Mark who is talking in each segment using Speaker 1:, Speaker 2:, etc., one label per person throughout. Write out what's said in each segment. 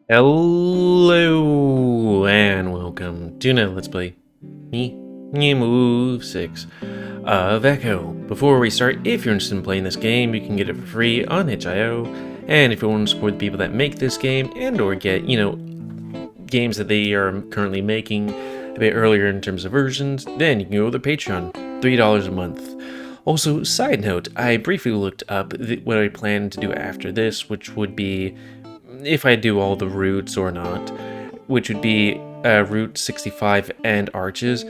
Speaker 1: Hello and welcome to another Let's Play me, GamerWolfSix of Echo. Before we start, if you're interested in playing this game, you can get it for free on itch.io. And if you want to support the people that make this game and or get, games that they are currently making a bit earlier in terms of versions, then you can go to their Patreon, $3 a month. Also, side note, I briefly looked up what I plan to do after this, which would be if I do all the routes or not, which would be Route 65 and Arches.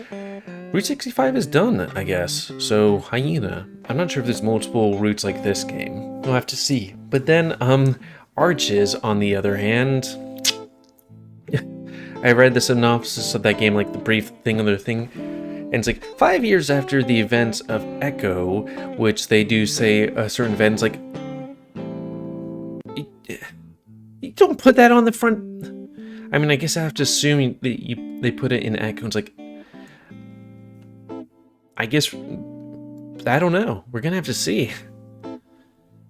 Speaker 1: Route 65 is done, I guess, so Hyena. I'm not sure if there's multiple routes like this game. We'll have to see. But then, Arches, on the other hand, I read the synopsis of that game, like the brief other thing, and it's like 5 years after the events of Echo, which they do say a certain event's like, you don't put that on the front. I mean, I guess I have to assume that they put it in Echo. It's like, I guess, I don't know. We're gonna have to see.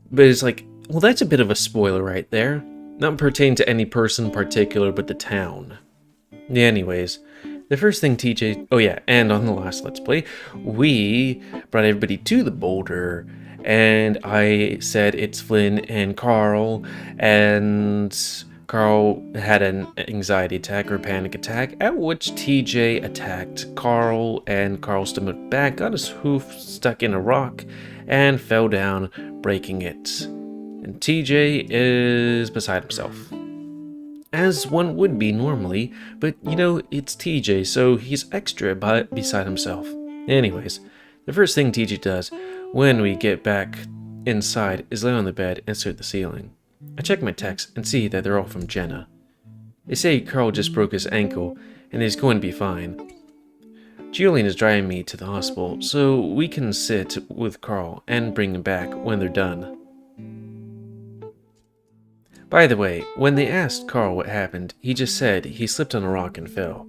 Speaker 1: But it's like, well, that's a bit of a spoiler right there. Not pertaining to any person in particular, but the town. Yeah, anyways, the first thing TJ... Oh yeah, and on the last Let's Play, we brought everybody to the boulder, and I said it's Flynn and Carl, and Carl had an anxiety attack or panic attack, at which TJ attacked Carl, and Carl stumbled back, got his hoof stuck in a rock, and fell down, breaking it. And TJ is beside himself. As one would be normally, but it's TJ, so he's extra beside himself. Anyways, the first thing TJ does when we get back inside is lay on the bed and stare at the ceiling. I check my texts and see that they're all from Jenna. They say Carl just broke his ankle and he's going to be fine. Julian is driving me to the hospital so we can sit with Carl and bring him back when they're done. By the way, when they asked Carl what happened, he just said he slipped on a rock and fell.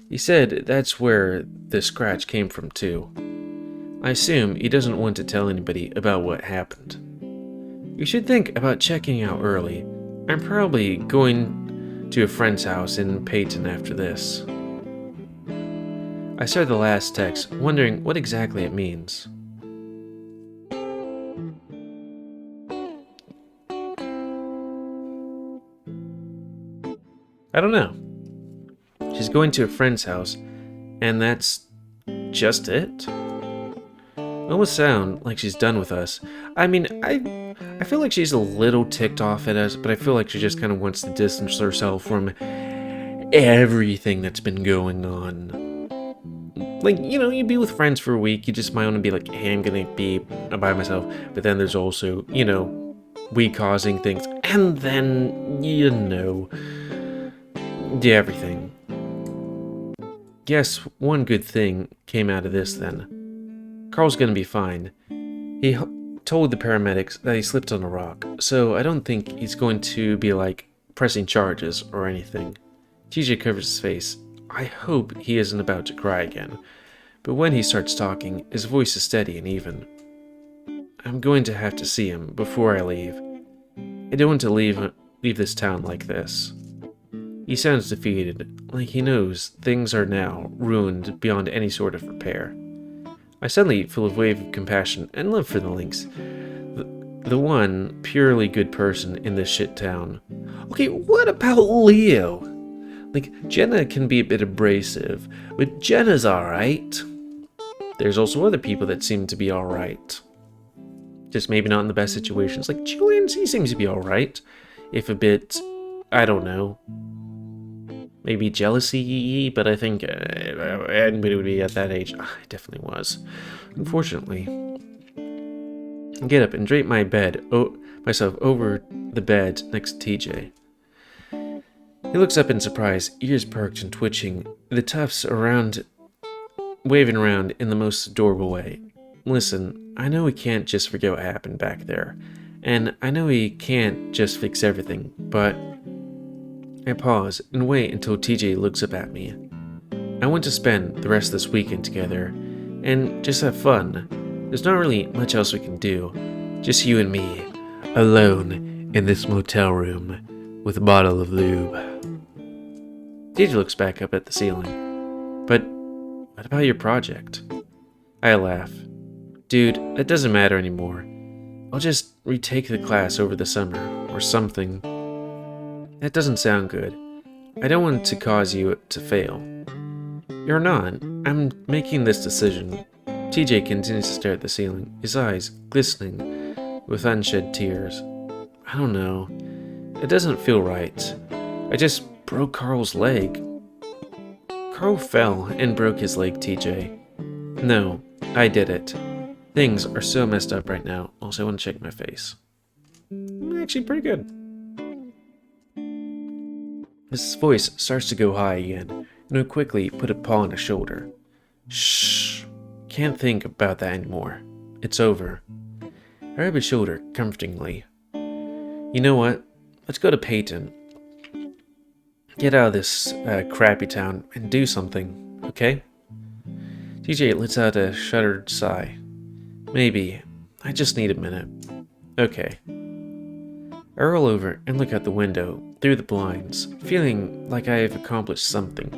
Speaker 1: He said that's where the scratch came from too. I assume he doesn't want to tell anybody about what happened. You should think about checking out early. I'm probably going to a friend's house in Peyton after this. I started the last text, wondering what exactly it means. I don't know. She's going to a friend's house, and that's just it? Almost sound like she's done with us. I mean, I feel like she's a little ticked off at us, but I feel like she just kind of wants to distance herself from everything that's been going on. Like, you'd be with friends for a week, you just might want to be like, hey, I'm gonna be by myself, but then there's also, we causing things, and then, everything. Guess one good thing came out of this then. Carl's gonna be fine. He told the paramedics that he slipped on a rock, so I don't think he's going to be like pressing charges or anything. TJ covers his face. I hope he isn't about to cry again, but when he starts talking, his voice is steady and even. I'm going to have to see him before I leave. I don't want to leave this town like this. He sounds defeated, like he knows things are now ruined beyond any sort of repair. I suddenly feel a wave of compassion and love for the Lynx, the one purely good person in this shit town. Okay, what about Leo? Like, Jenna can be a bit abrasive, but Jenna's alright. There's also other people that seem to be alright. Just maybe not in the best situations. Like, Julian, he seems to be alright. If a bit, I don't know, maybe jealousy, but I think anybody would be at that age. I definitely was, unfortunately. I get up and drape myself over the bed next to TJ. He looks up in surprise, ears perked and twitching, the tufts waving around in the most adorable way. Listen, I know we can't just forget what happened back there, and I know we can't just fix everything, but... I pause and wait until TJ looks up at me. I want to spend the rest of this weekend together and just have fun. There's not really much else we can do. Just you and me, alone in this motel room. with a bottle of lube. TJ looks back up at the ceiling. But what about your project? I laugh. Dude, that doesn't matter anymore. I'll just retake the class over the summer, or something. That doesn't sound good. I don't want to cause you to fail. You're not. I'm making this decision. TJ continues to stare at the ceiling, his eyes glistening with unshed tears. I don't know. It doesn't feel right. I just broke Carl's leg. Carl fell and broke his leg, TJ. No, I did it. Things are so messed up right now. Also, I want to check my face. Actually, pretty good. His voice starts to go high again, and I quickly put a paw on his shoulder. Shh. Can't think about that anymore. It's over. I rub his shoulder comfortingly. You know what? Let's go to Peyton. Get out of this crappy town and do something, okay? TJ lets out a shuddered sigh. Maybe. I just need a minute. Okay. I roll over and look out the window, through the blinds, feeling like I have accomplished something.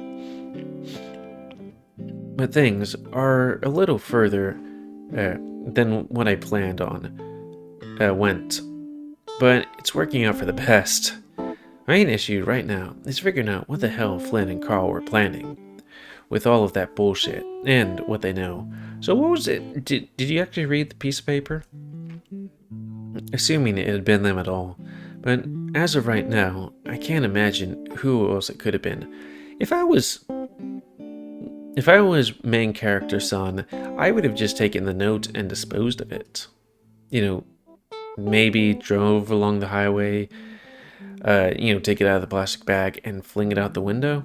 Speaker 1: But things are a little further than what I planned on went. But it's working out for the best. My main issue right now is figuring out what the hell Flynn and Carl were planning with all of that bullshit and what they know. So what was it? Did you actually read the piece of paper? Assuming it had been them at all. But as of right now, I can't imagine who else it could have been. If I was main character's son, I would have just taken the note and disposed of it. You know, maybe drove along the highway, take it out of the plastic bag and fling it out the window.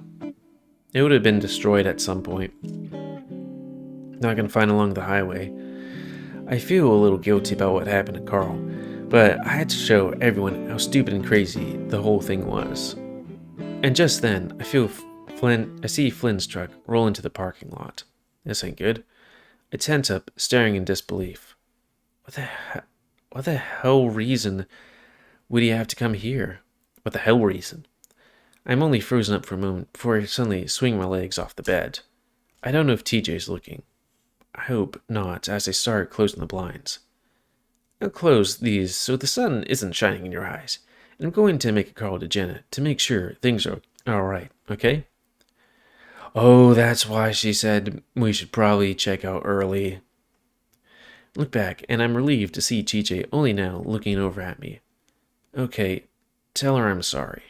Speaker 1: It would have been destroyed at some point. Not gonna find along the highway. I feel a little guilty about what happened to Carl, but I had to show everyone how stupid and crazy the whole thing was. And just then, I see Flynn's truck roll into the parking lot. This ain't good. I tense up, staring in disbelief. What the hell reason would he have to come here? What the hell reason? I'm only frozen up for a moment before I suddenly swing my legs off the bed. I don't know if TJ's looking. I hope not, as I start closing the blinds. I'll close these so the sun isn't shining in your eyes, and I'm going to make a call to Jenna to make sure things are alright, okay? Oh, that's why she said we should probably check out early. Look back, and I'm relieved to see TJ only now looking over at me. Okay, tell her I'm sorry.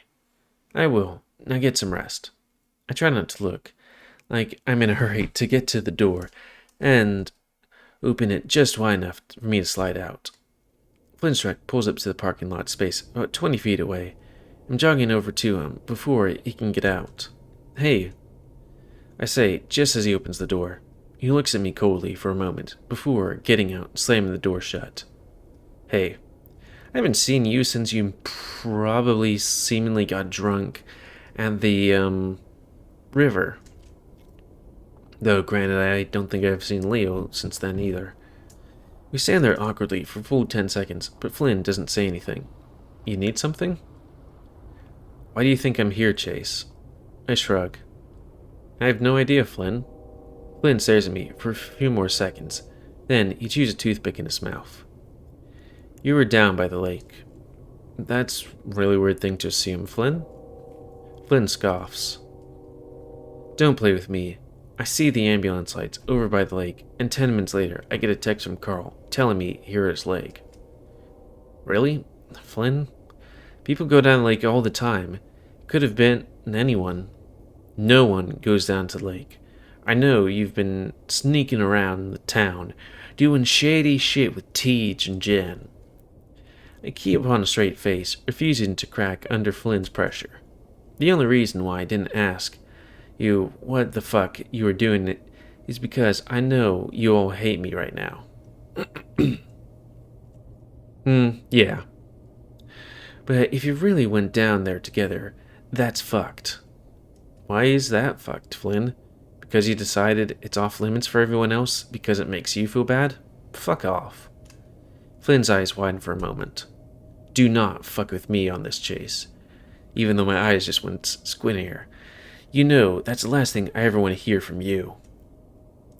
Speaker 1: I will. Now get some rest. I try not to look like I'm in a hurry to get to the door and open it just wide enough for me to slide out. Flynn's truck pulls up to the parking lot space about 20 feet away. I'm jogging over to him before he can get out. Hey, I say just as he opens the door. He looks at me coldly for a moment before getting out and slamming the door shut. Hey, I haven't seen you since you probably seemingly got drunk at the, river. Though, granted, I don't think I've seen Leo since then either. We stand there awkwardly for a full 10 seconds, but Flynn doesn't say anything. You need something? Why do you think I'm here, Chase? I shrug. I have no idea, Flynn. Flynn stares at me for a few more seconds. Then he chews a toothpick in his mouth. You were down by the lake. That's a really weird thing to assume, Flynn. Flynn scoffs. Don't play with me. I see the ambulance lights over by the lake, and 10 minutes later I get a text from Carl telling me he hurt his leg. Really? Flynn? People go down the lake all the time. Could have been anyone. No one goes down to the lake. I know you've been sneaking around the town, doing shady shit with Tej and Jen. I keep on a straight face, refusing to crack under Flynn's pressure. The only reason why I didn't ask you what the fuck you were doing is because I know you all hate me right now. Yeah. But if you really went down there together, that's fucked. Why is that fucked, Flynn? Because you decided it's off limits for everyone else because it makes you feel bad? Fuck off. Flynn's eyes widen for a moment. Do not fuck with me on this, Chase. even though my eyes just went squintier. You know, that's the last thing I ever want to hear from you.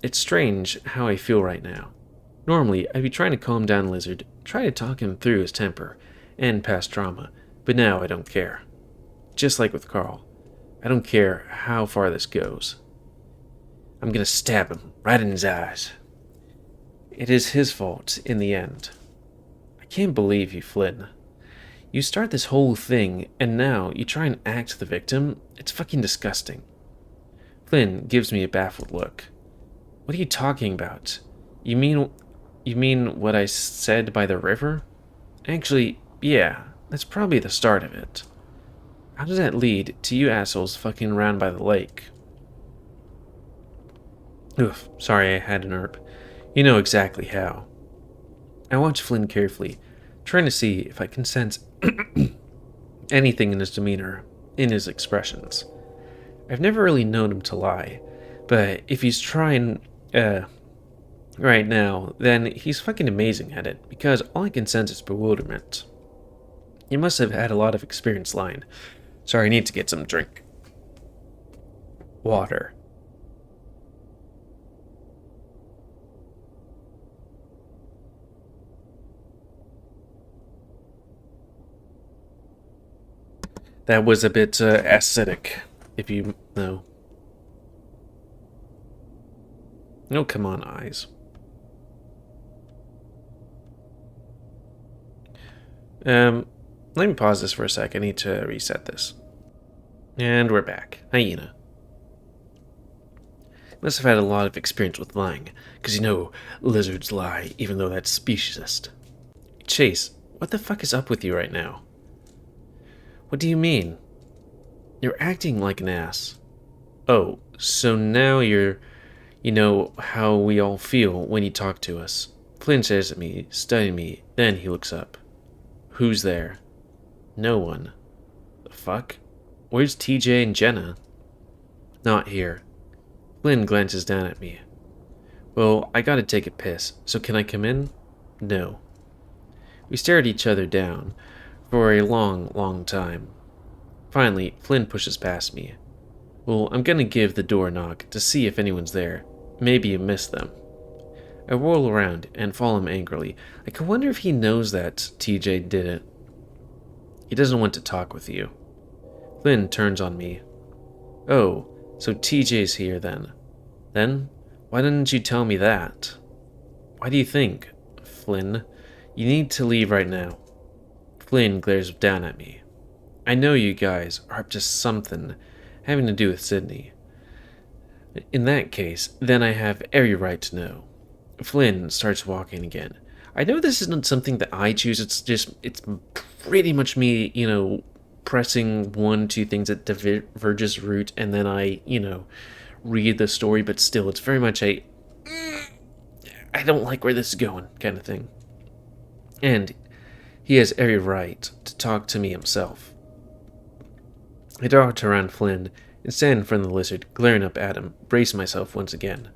Speaker 1: It's strange how I feel right now. Normally, I'd be trying to calm down Lizard, try to talk him through his temper and past trauma, but now I don't care. Just like with Carl, I don't care how far this goes. I'm gonna stab him right in his eyes. It is his fault in the end. I can't believe you, Flynn. You start this whole thing, and now you try and act the victim? It's fucking disgusting. Flynn gives me a baffled look. What are you talking about? You mean what I said by the river? Actually, yeah, that's probably the start of it. How does that lead to you assholes fucking around by the lake? Oof, sorry I had an herp. You know exactly how. I watch Flynn carefully, trying to see if I can sense anything in his demeanor, in his expressions. I've never really known him to lie, but if he's trying, right now, then he's fucking amazing at it, because all I can sense is bewilderment. He must have had a lot of experience lying. Sorry, I need to get some drink. Water. That was a bit acidic, if you know. Oh, come on, eyes. Let me pause this for a sec. I need to reset this. And we're back. Hyena. Must have had a lot of experience with lying, because you know, lizards lie, even though that's speciesist. Chase, what the fuck is up with you right now? What do you mean? You're acting like an ass. Oh, so now you know how we all feel when you talk to us. Flynn stares at me, studying me, then he looks up. Who's there? No one. The fuck? Where's TJ and Jenna? Not here. Flynn glances down at me. Well, I gotta take a piss, so can I come in? No. We stare at each other down for a long, long time. Finally, Flynn pushes past me. Well, I'm gonna give the door a knock to see if anyone's there. Maybe you missed them. I whirl around and follow him angrily. I can wonder if he knows that TJ did it. He doesn't want to talk with you. Flynn turns on me. Oh, so TJ's here then. Then, why didn't you tell me that? Why do you think, Flynn, you need to leave right now? Flynn glares down at me. I know you guys are up to something having to do with Sydney. In that case, then I have every right to know. Flynn starts walking again. I know this isn't something that I choose, it's pretty much me, pressing 1-2 things that diverges route, and then I, read the story, but still, it's very much a, I don't like where this is going kind of thing. And he has every right to talk to me himself. I dart around Flynn and stand in front of the lizard, glaring up at him, brace myself once again.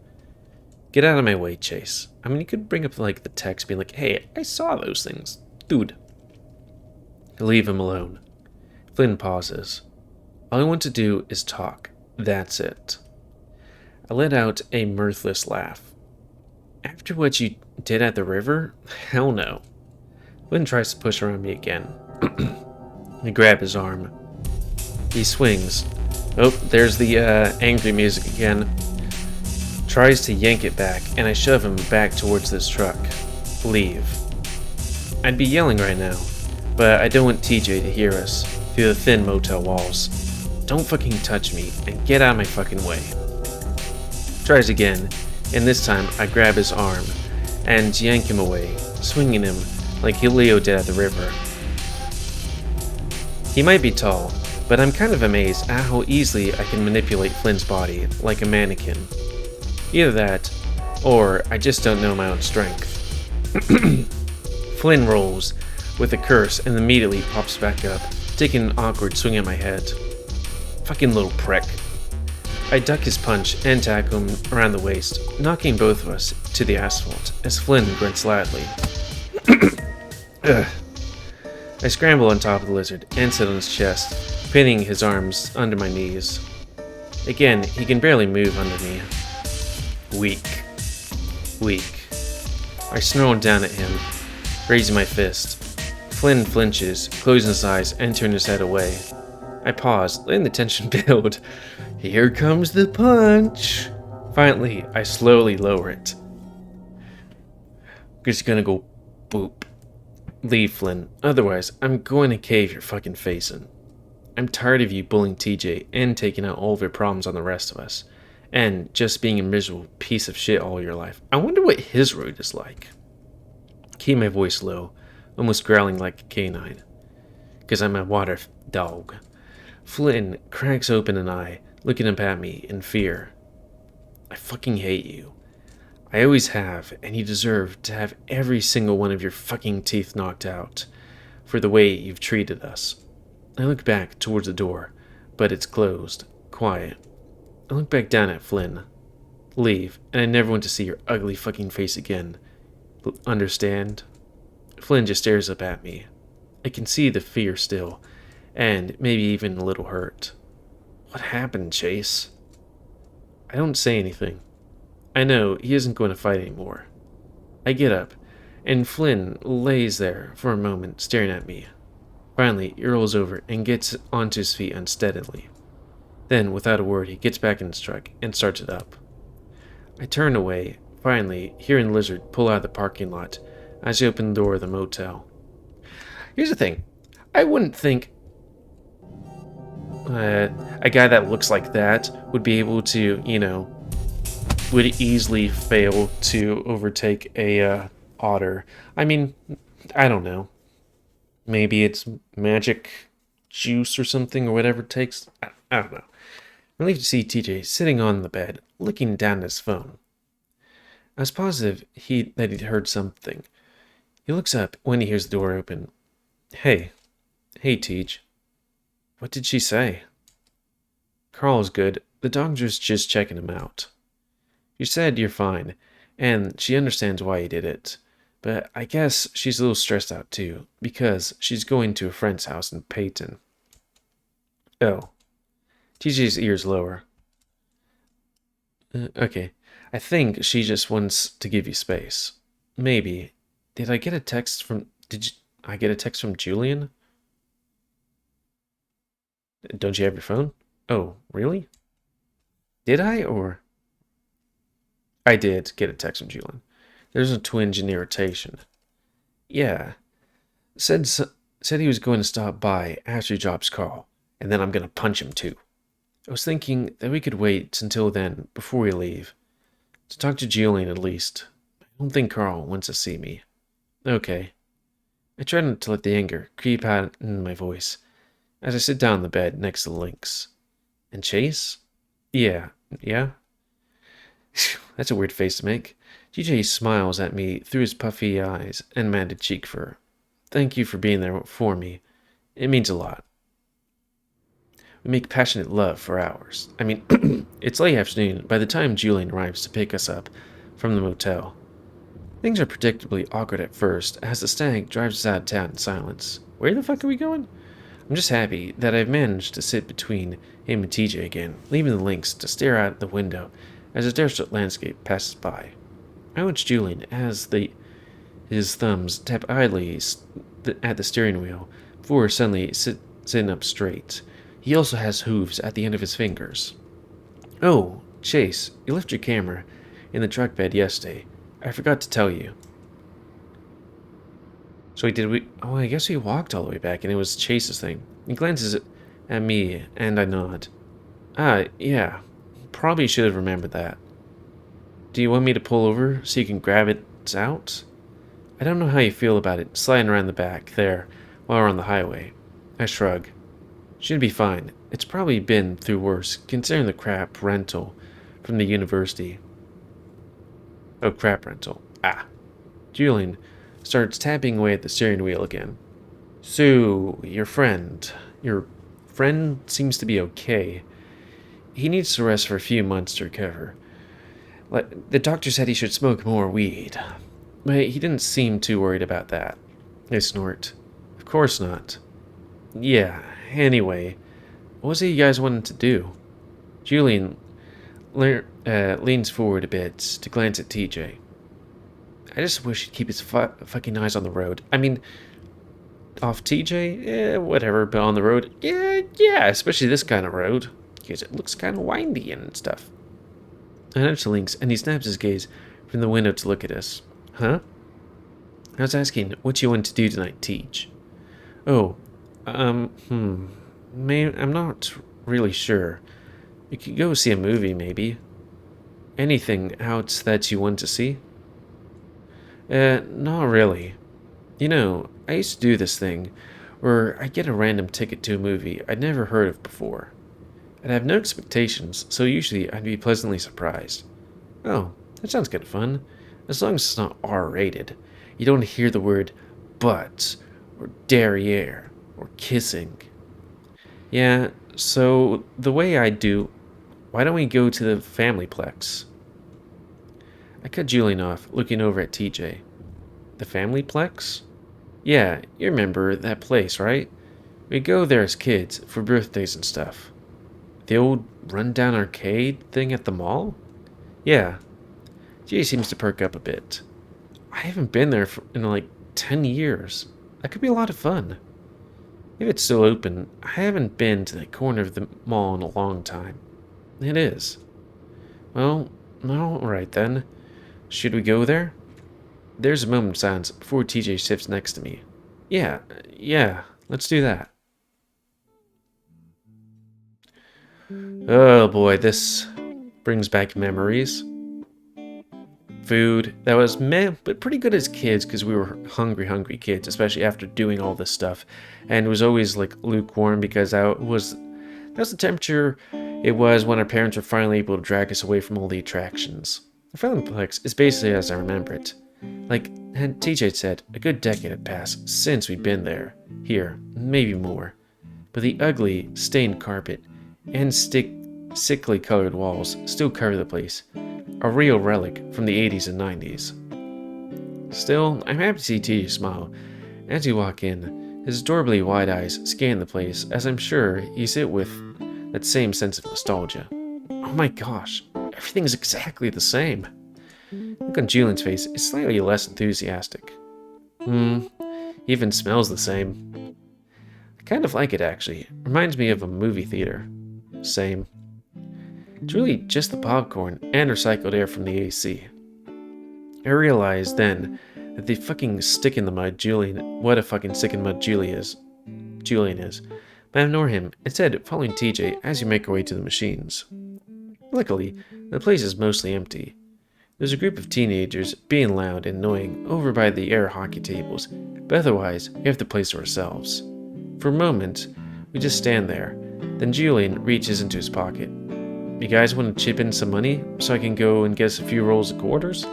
Speaker 1: Get out of my way, Chase. I mean, you could bring up, the text, being like, hey, I saw those things. Dude. Leave him alone. Flynn pauses. All I want to do is talk. That's it. I let out a mirthless laugh. After what you did at the river? Hell no. Flynn tries to push around me again. I grab his arm. He swings. Oh, there's the angry music again. Tries to yank it back, and I shove him back towards this truck. Leave. I'd be yelling right now, but I don't want TJ to hear us through the thin motel walls. Don't fucking touch me, and get out of my fucking way. Tries again, and this time I grab his arm and yank him away, swinging him like Leo did at the river. He might be tall, but I'm kind of amazed at how easily I can manipulate Flynn's body like a mannequin. Either that, or I just don't know my own strength. Flynn rolls with a curse and immediately pops back up, taking an awkward swing at my head. Fucking little prick. I duck his punch and tackle him around the waist, knocking both of us to the asphalt as Flynn grunts loudly. I scramble on top of the lizard and sit on his chest, pinning his arms under my knees. Again, he can barely move under me. Weak. Weak. I snarled down at him, raising my fist. Flynn flinches, closing his eyes and turning his head away. I pause, letting the tension build. Here comes the punch! Finally, I slowly lower it. Just gonna go boop. Leave, Flynn. Otherwise, I'm going to cave your fucking face in. I'm tired of you bullying TJ and taking out all of your problems on the rest of us. And just being a miserable piece of shit all your life. I wonder what his road is like. Keep my voice low, almost growling like a canine. Because I'm a water dog. Flynn cracks open an eye, looking up at me in fear. I fucking hate you. I always have, and you deserve to have every single one of your fucking teeth knocked out for the way you've treated us. I look back towards the door, but it's closed, quiet. I look back down at Flynn. Leave, and I never want to see your ugly fucking face again. Understand? Flynn just stares up at me. I can see the fear still, and maybe even a little hurt. What happened, Chase? I don't say anything. I know he isn't going to fight anymore. I get up, and Flynn lays there for a moment, staring at me. Finally, he rolls over and gets onto his feet unsteadily. Then, without a word, he gets back in his truck and starts it up. I turn away, finally, hearing Lizard pull out of the parking lot as he opened the door of the motel. Here's the thing. I wouldn't think a guy that looks like that would be able to, would easily fail to overtake a otter. I mean, I don't know. Maybe it's magic juice or something or whatever it takes. I don't know. I'm relieved to see TJ sitting on the bed, looking down at his phone. I was positive that he'd heard something. He looks up when he hears the door open. Hey, Teach. What did she say? Carl's good. The doctor's just checking him out. She said you're fine, and she understands why you did it. But I guess she's a little stressed out too, because she's going to a friend's house in Peyton. Oh. TJ's ears lower. Okay. I think she just wants to give you space. Maybe. Did I get a text from... Did I get a text from Julian? Don't you have your phone? Oh, really? Did I, or... I did get a text from Julian. There's a twinge in irritation. Yeah. Said he was going to stop by after he drops Carl, and then I'm going to punch him too. I was thinking that we could wait until then before we leave. To talk to Julian at least. I don't think Carl wants to see me. Okay. I try not to let the anger creep out in my voice as I sit down on the bed next to Lynx. And Chase? Yeah. That's a weird face to make. TJ smiles at me through his puffy eyes and matted cheek fur. Thank you for being there for me. It means a lot. We make passionate love for hours. I mean, it's late afternoon by the time Julian arrives to pick us up from the motel. Things are predictably awkward at first as the stag drives us out of town in silence. Where the fuck are we going? I'm just happy that I've managed to sit between him and TJ again, leaving the Lynx to stare out the window as the desert landscape passes by. I watch Julian as his thumbs tap idly at the steering wheel before suddenly sitting up straight. He also has hooves at the end of his fingers. Oh, Chase, you left your camera in the truck bed yesterday. I forgot to tell you. So I guess we walked all the way back and it was Chase's thing. He glances at me and I nod. Yeah. Probably should have remembered that. Do you want me to pull over so you can grab it out? I don't know how you feel about it sliding around the back there while we're on the highway. I shrug. Should be fine. It's probably been through worse, considering the crap rental from the university. Oh, crap rental. Julian starts tapping away at the steering wheel again. So, your friend seems to be okay. He needs to rest for a few months to recover. The doctor said he should smoke more weed, but he didn't seem too worried about that. I snort. Of course not. Yeah, anyway, What was it you guys wanted to do? Julian leans forward a bit to glance at TJ. I just wish he'd keep his fucking eyes on the road. I mean, off TJ? Yeah, whatever, but on the road? Yeah, especially this kind of road. Because it looks kind of windy and stuff. I nudge to Lynx, and he snaps his gaze from the window to look at us. Huh? I was asking what you want to do tonight, Teach. Oh, I'm not really sure. We could go see a movie, maybe. Anything else that you want to see? Not really. You know, I used to do this thing where I'd get a random ticket to a movie I'd never heard of before. I'd have no expectations, so usually I'd be pleasantly surprised. Oh, that sounds kind of fun. As long as it's not R-rated. You don't hear the word butt, or derriere, or kissing. Yeah, so the way I do, why don't we go to the Familyplex? I cut Julian off, looking over at TJ. The Familyplex? Yeah, you remember that place, right? We'd go there as kids for birthdays and stuff. The old rundown arcade thing at the mall? Yeah. G seems to perk up a bit. I haven't been there in like 10 years. That could be a lot of fun. If it's still open, I haven't been to that corner of the mall in a long time. It is. Well, alright then. Should we go there? There's a moment of silence before TJ sits next to me. Yeah, let's do that. Oh boy, this brings back memories. Food that was meh, but pretty good as kids because we were hungry kids, especially after doing all this stuff. And it was always like lukewarm because that was the temperature it was when our parents were finally able to drag us away from all the attractions. The Familyplex is basically as I remember it. Like TJ said, a good decade had passed since we'd been there. Here, maybe more. But the ugly, stained carpet and sickly colored walls still cover the place. A real relic from the 80s and 90s. Still, I'm happy to see TJ smile. As you walk in, his adorably wide eyes scan the place, as I'm sure you sit with that same sense of nostalgia. Oh my gosh, everything's exactly the same. Look on Julian's face is slightly less enthusiastic. Even smells the same. I kind of like it actually. Reminds me of a movie theater. Same. It's really just the popcorn and recycled air from the AC. I realized then that the fucking stick in the mud what a fucking stick in the mud Julian is. But I ignore him, instead following TJ as you make your way to the machines. Luckily, the place is mostly empty. There's a group of teenagers being loud and annoying over by the air hockey tables, but otherwise we have the place to ourselves. For a moment, we just stand there, then Julian reaches into his pocket. You guys want to chip in some money so I can go and get us a few rolls of quarters?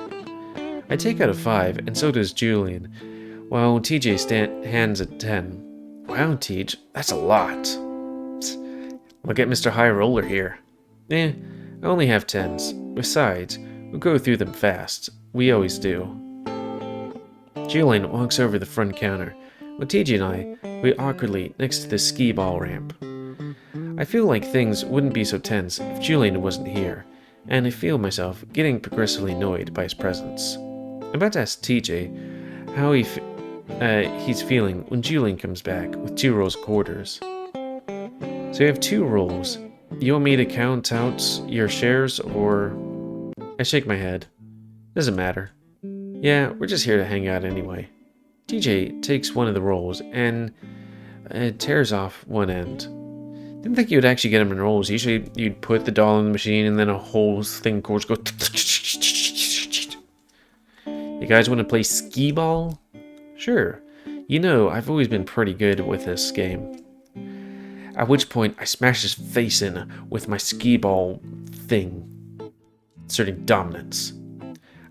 Speaker 1: I take out a 5, and so does Julian, while TJ hands a 10. Wow, Teach, that's a lot. Look at Mr. High Roller here. I only have 10s. Besides, we'll go through them fast. We always do. Julian walks over the front counter, while TJ and I wait awkwardly next to the skee ball ramp. I feel like things wouldn't be so tense if Julian wasn't here, and I feel myself getting progressively annoyed by his presence. I'm about to ask TJ how he's feeling when Julian comes back with 2 rolls of quarters. So you have 2 rolls. You want me to count out your shares, or... I shake my head. Doesn't matter. Yeah, we're just here to hang out anyway. TJ takes one of the rolls and tears off one end. Didn't think you would actually get them in rolls. Usually you'd put the doll in the machine and then a whole thing of course go. You guys want to play skee ball? Sure. You know, I've always been pretty good with this game. At which point I smash his face in with my skee ball thing, asserting dominance.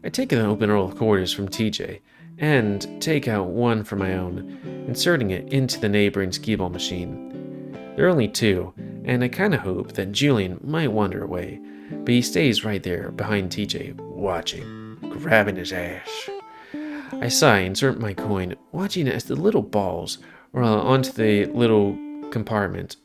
Speaker 1: I take an open roll of quarters from TJ and take out one for my own, inserting it into the neighboring skee ball machine. There are only 2, and I kinda hope that Julian might wander away, but he stays right there behind TJ, watching, grabbing his ass. I sigh and insert my coin, watching as the little balls roll onto the little compartment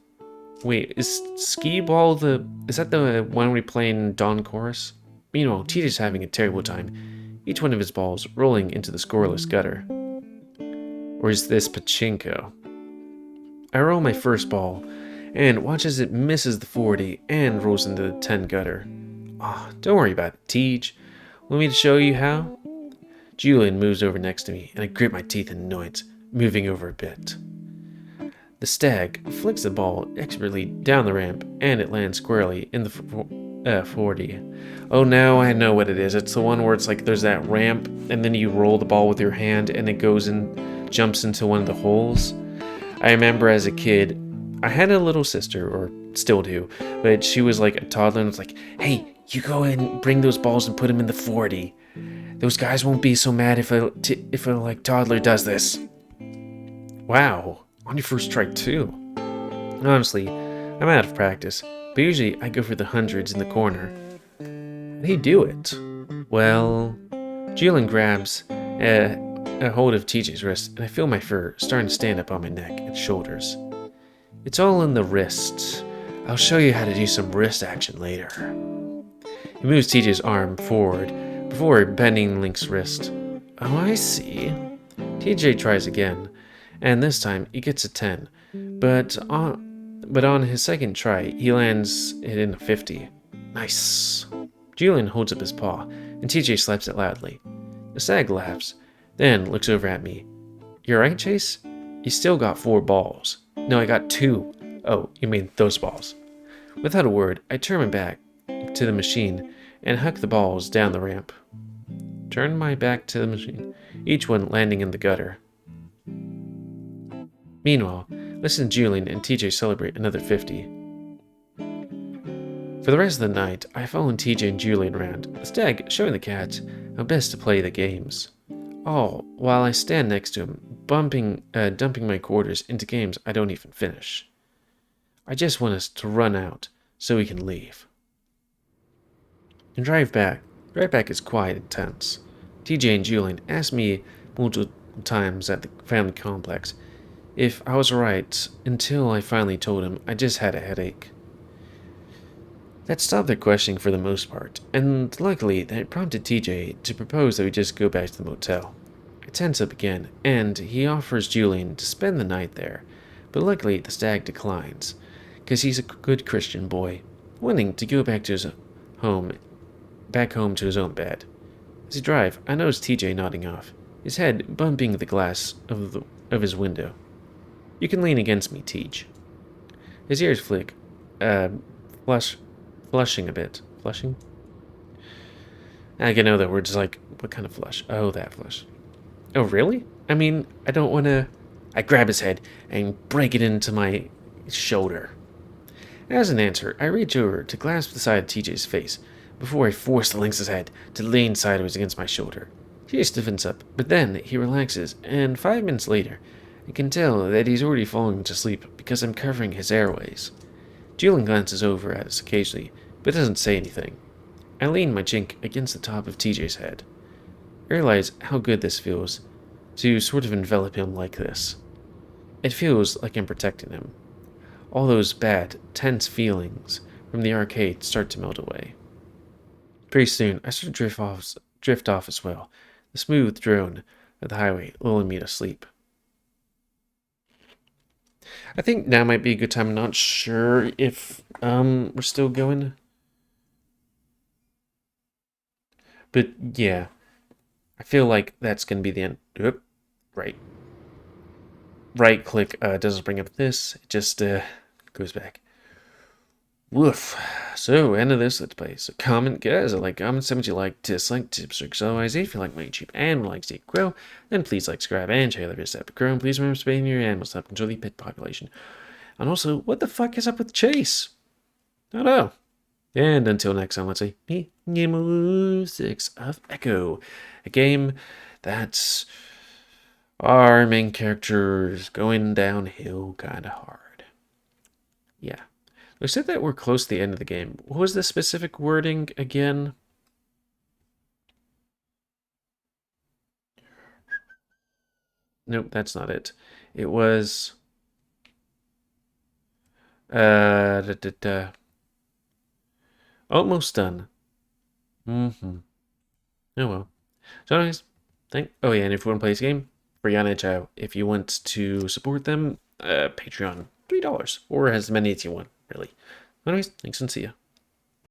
Speaker 1: Wait, is skee ball the... Is that the one we play in Dawn Chorus? Meanwhile, TJ's having a terrible time, each one of his balls rolling into the scoreless gutter. Or is this pachinko? I roll my first ball, and watch as it misses the 40 and rolls into the 10 gutter. Ah, don't worry about it, Tej. Want me to show you how? Julian moves over next to me, and I grit my teeth in annoyance, moving over a bit. The stag flicks the ball expertly down the ramp, and it lands squarely in the 40. Oh, now I know what it is. It's the one where it's like there's that ramp, and then you roll the ball with your hand, and it goes and jumps into one of the holes. I remember as a kid, I had a little sister, or still do, but she was like a toddler and was like, hey, you go and bring those balls and put them in the 40. Those guys won't be so mad if a like toddler does this. Wow, on your first try too. Honestly, I'm out of practice, but usually I go for the hundreds in the corner. How do you do it? Well, Julian grabs a hold of TJ's wrist, and I feel my fur starting to stand up on my neck and shoulders. It's all in the wrists. I'll show you how to do some wrist action later. He moves TJ's arm forward before bending Link's wrist. Oh, I see. TJ tries again, and this time he gets a 10, but on his second try, he lands it in a 50. Nice. Julian holds up his paw, and TJ slaps it loudly. The stag laughs, then looks over at me. You're right, Chase? You still got 4 balls. No, I got 2. Oh, you mean those balls. Without a word, I turn my back to the machine and huck the balls down the ramp. Turn my back to the machine, each one landing in the gutter. Meanwhile, listen to Julian and TJ celebrate another 50. For the rest of the night, I follow TJ and Julian around, the stag showing the cats how best to play the games. All while I stand next to him, dumping my quarters into games I don't even finish. I just want us to run out so we can leave. And drive back is quiet and tense. TJ and Julian asked me multiple times at the family complex if I was right until I finally told him I just had a headache. That stopped their questioning for the most part, and luckily that prompted TJ to propose that we just go back to the motel. I tense up again, and he offers Julian to spend the night there, but luckily the stag declines, because he's a good Christian boy, wanting to go back to his home to his own bed. As he drive, I notice TJ nodding off, his head bumping the glass of his window. You can lean against me, Tej. His ears flick, flushing a bit. Flushing? I can know that we're just like, what kind of flush? Oh, that flush. Oh, really? I mean, I don't want to... I grab his head and break it into my shoulder. As an answer, I reach over to grasp the side of TJ's face before I force the lynx's head to lean sideways against my shoulder. TJ stiffens up, but then he relaxes, and 5 minutes later, I can tell that he's already falling to sleep because I'm covering his airways. Julian glances over at us occasionally, but doesn't say anything. I lean my chink against the top of TJ's head. I realize how good this feels, to sort of envelop him like this. It feels like I'm protecting him. All those bad, tense feelings from the arcade start to melt away. Pretty soon, I start to drift off as well, the smooth drone of the highway lulling me to sleep. I think now might be a good time. I'm not sure if we're still going. But yeah, I feel like that's going to be the end. Oop, right. Right click doesn't bring up this. It just goes back. Woof. So, end of this Let's Play. So, comment, guys. Comment, comment you like, dislike, tips, tricks. Otherwise, if you like my YouTube and would like to see it grow, then please like, subscribe, and share the video step grow. And please remember spaying your animals to help control the pet population. And also, what the fuck is up with Chase? I don't know. And until next time, let's say, me, GamerWolfSix of Echo. A game that's our main character is going downhill kind of hard. Yeah. We said that we're close to the end of the game. What was the specific wording again? Nope, that's not it. It was... Da, da, da. Almost done. Mm-hmm. Oh well. So anyways, oh yeah, and if you want to play this game, free on Edge out. If you want to support them, Patreon, $3. Or as many as you want, really. Anyways, thanks and see ya.